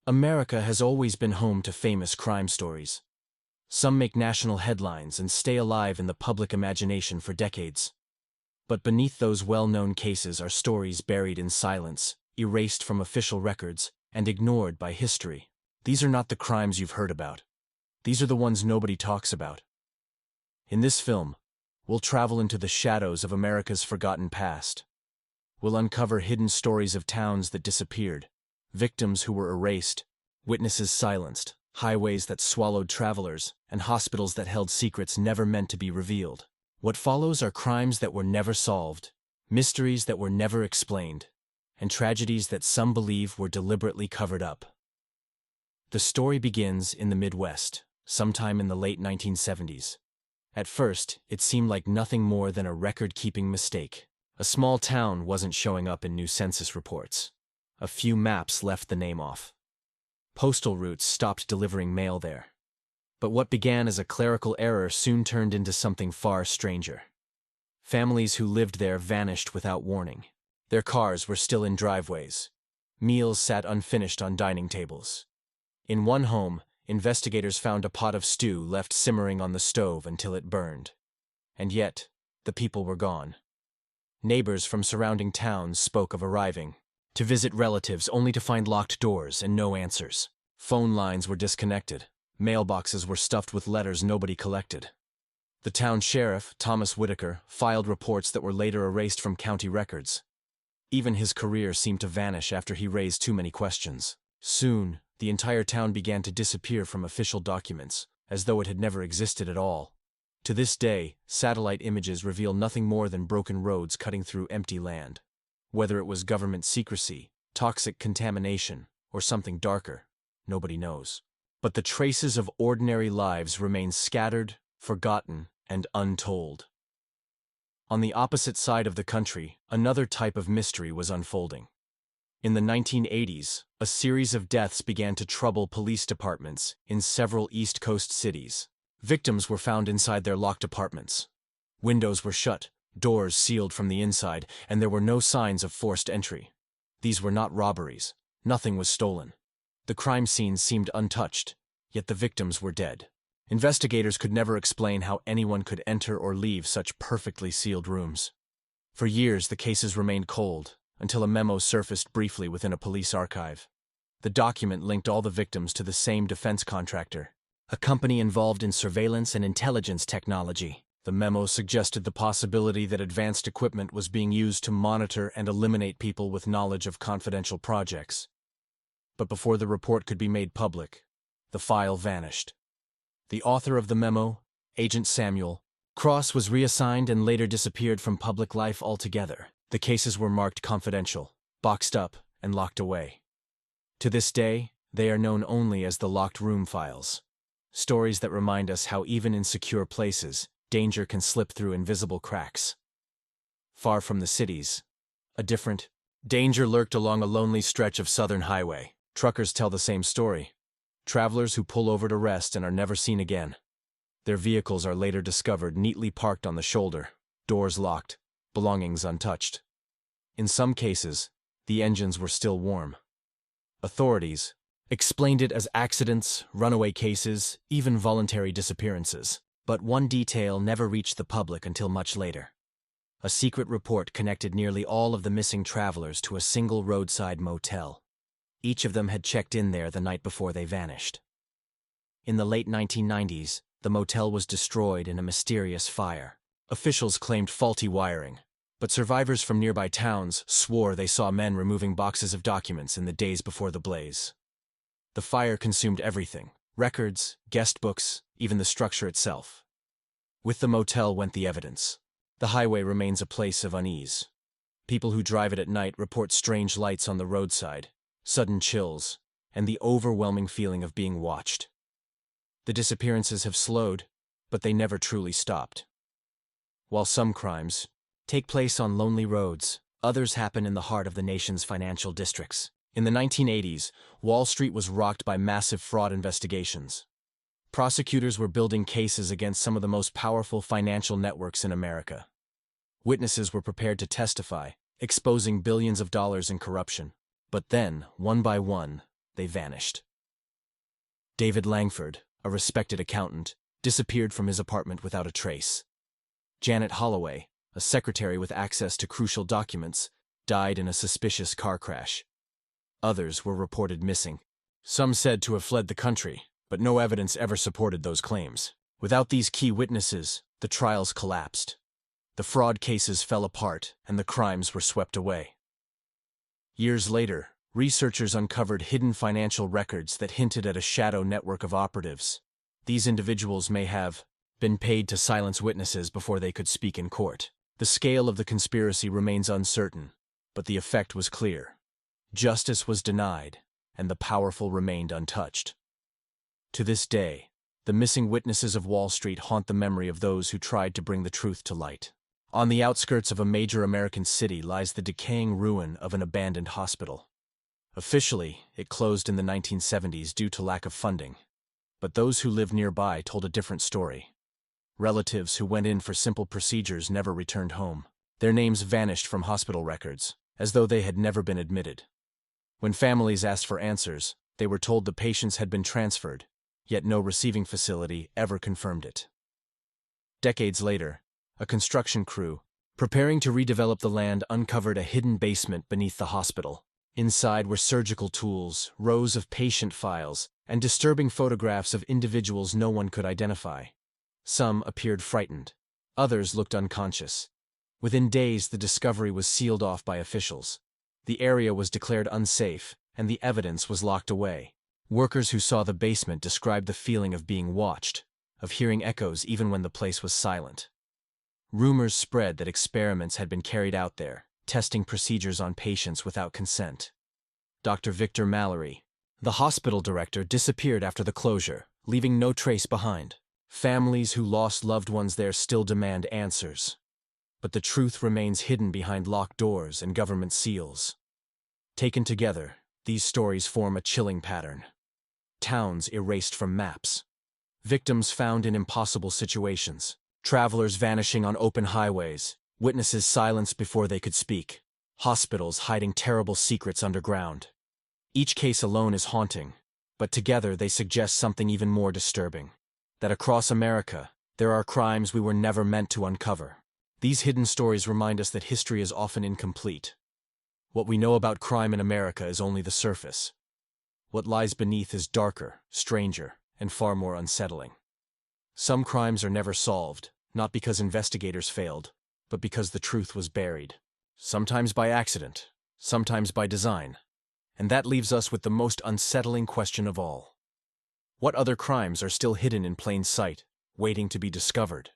America has always been home to famous crime stories. Some make national headlines and stay alive in the public imagination for decades. But beneath those well-known cases are stories buried in silence, erased from official records, and ignored by history. These are not the crimes you've heard about. These are the ones nobody talks about. In this film, we'll travel into the shadows of America's forgotten past. We'll uncover hidden stories of towns that disappeared, victims who were erased, witnesses silenced, highways that swallowed travelers, and hospitals that held secrets never meant to be revealed. What follows are crimes that were never solved, mysteries that were never explained, and tragedies that some believe were deliberately covered up. The story begins in the Midwest, sometime in the late 1970s. At first, it seemed like nothing more than a record-keeping mistake. A small town wasn't showing up in new census reports. A few maps left the name off. Postal routes stopped delivering mail there. But what began as a clerical error soon turned into something far stranger. Families who lived there vanished without warning. Their cars were still in driveways. Meals sat unfinished on dining tables. In one home, investigators found a pot of stew left simmering on the stove until it burned. And yet, the people were gone. Neighbors from surrounding towns spoke of arriving to visit relatives only to find locked doors and no answers. Phone lines were disconnected. Mailboxes were stuffed with letters nobody collected. The town sheriff, Thomas Whitaker, filed reports that were later erased from county records. Even his career seemed to vanish after he raised too many questions. Soon, the entire town began to disappear from official documents, as though it had never existed at all. To this day, satellite images reveal nothing more than broken roads cutting through empty land. Whether it was government secrecy, toxic contamination, or something darker, nobody knows. But the traces of ordinary lives remain scattered, forgotten, and untold. On the opposite side of the country, another type of mystery was unfolding. In the 1980s, a series of deaths began to trouble police departments in several East Coast cities. Victims were found inside their locked apartments. Windows were shut, doors sealed from the inside, and there were no signs of forced entry. These were not robberies. Nothing was stolen. The crime scenes seemed untouched, yet the victims were dead. Investigators could never explain how anyone could enter or leave such perfectly sealed rooms. For years, the cases remained cold, until a memo surfaced briefly within a police archive. The document linked all the victims to the same defense contractor, a company involved in surveillance and intelligence technology. The memo suggested the possibility that advanced equipment was being used to monitor and eliminate people with knowledge of confidential projects. But before the report could be made public, the file vanished. The author of the memo, Agent Samuel Cross, was reassigned and later disappeared from public life altogether. The cases were marked confidential, boxed up, and locked away. To this day, they are known only as the locked room files. Stories that remind us how even in secure places, danger can slip through invisible cracks. Far from the cities, a different danger lurked along a lonely stretch of southern highway. Truckers tell the same story. Travelers who pull over to rest and are never seen again. Their vehicles are later discovered neatly parked on the shoulder, doors locked, belongings untouched. In some cases, the engines were still warm. Authorities explained it as accidents, runaway cases, even voluntary disappearances. But one detail never reached the public until much later. A secret report connected nearly all of the missing travelers to a single roadside motel. Each of them had checked in there the night before they vanished. In the late 1990s, the motel was destroyed in a mysterious fire. Officials claimed faulty wiring, but survivors from nearby towns swore they saw men removing boxes of documents in the days before the blaze. The fire consumed everything: records, guest books, even the structure itself. With the motel went the evidence. The highway remains a place of unease. People who drive it at night report strange lights on the roadside, sudden chills, and the overwhelming feeling of being watched. The disappearances have slowed, but they never truly stopped. While some crimes take place on lonely roads, others happen in the heart of the nation's financial districts. In the 1980s, Wall Street was rocked by massive fraud investigations. Prosecutors were building cases against some of the most powerful financial networks in America. Witnesses were prepared to testify, exposing billions of dollars in corruption. But then, one by one, they vanished. David Langford, a respected accountant, disappeared from his apartment without a trace. Janet Holloway, a secretary with access to crucial documents, died in a suspicious car crash. Others were reported missing. Some said to have fled the country, but no evidence ever supported those claims. Without these key witnesses, the trials collapsed. The fraud cases fell apart, and the crimes were swept away. Years later, researchers uncovered hidden financial records that hinted at a shadow network of operatives. These individuals may have been paid to silence witnesses before they could speak in court. The scale of the conspiracy remains uncertain, but the effect was clear. Justice was denied, and the powerful remained untouched. To this day, the missing witnesses of Wall Street haunt the memory of those who tried to bring the truth to light. On the outskirts of a major American city lies the decaying ruin of an abandoned hospital. Officially, it closed in the 1970s due to lack of funding. But those who lived nearby told a different story. Relatives who went in for simple procedures never returned home. Their names vanished from hospital records, as though they had never been admitted. When families asked for answers, they were told the patients had been transferred, yet no receiving facility ever confirmed it. Decades later, a construction crew, preparing to redevelop the land, uncovered a hidden basement beneath the hospital. Inside were surgical tools, rows of patient files, and disturbing photographs of individuals no one could identify. Some appeared frightened. Others looked unconscious. Within days, the discovery was sealed off by officials. The area was declared unsafe, and the evidence was locked away. Workers who saw the basement described the feeling of being watched, of hearing echoes even when the place was silent. Rumors spread that experiments had been carried out there, testing procedures on patients without consent. Dr. Victor Mallory, the hospital director, disappeared after the closure, leaving no trace behind. Families who lost loved ones there still demand answers. But the truth remains hidden behind locked doors and government seals. Taken together, these stories form a chilling pattern. Towns erased from maps. Victims found in impossible situations. Travelers vanishing on open highways. Witnesses silenced before they could speak. Hospitals hiding terrible secrets underground. Each case alone is haunting, but together they suggest something even more disturbing. That across America, there are crimes we were never meant to uncover. These hidden stories remind us that history is often incomplete. What we know about crime in America is only the surface. What lies beneath is darker, stranger, and far more unsettling. Some crimes are never solved, not because investigators failed, but because the truth was buried. Sometimes by accident, sometimes by design. And that leaves us with the most unsettling question of all. What other crimes are still hidden in plain sight, waiting to be discovered?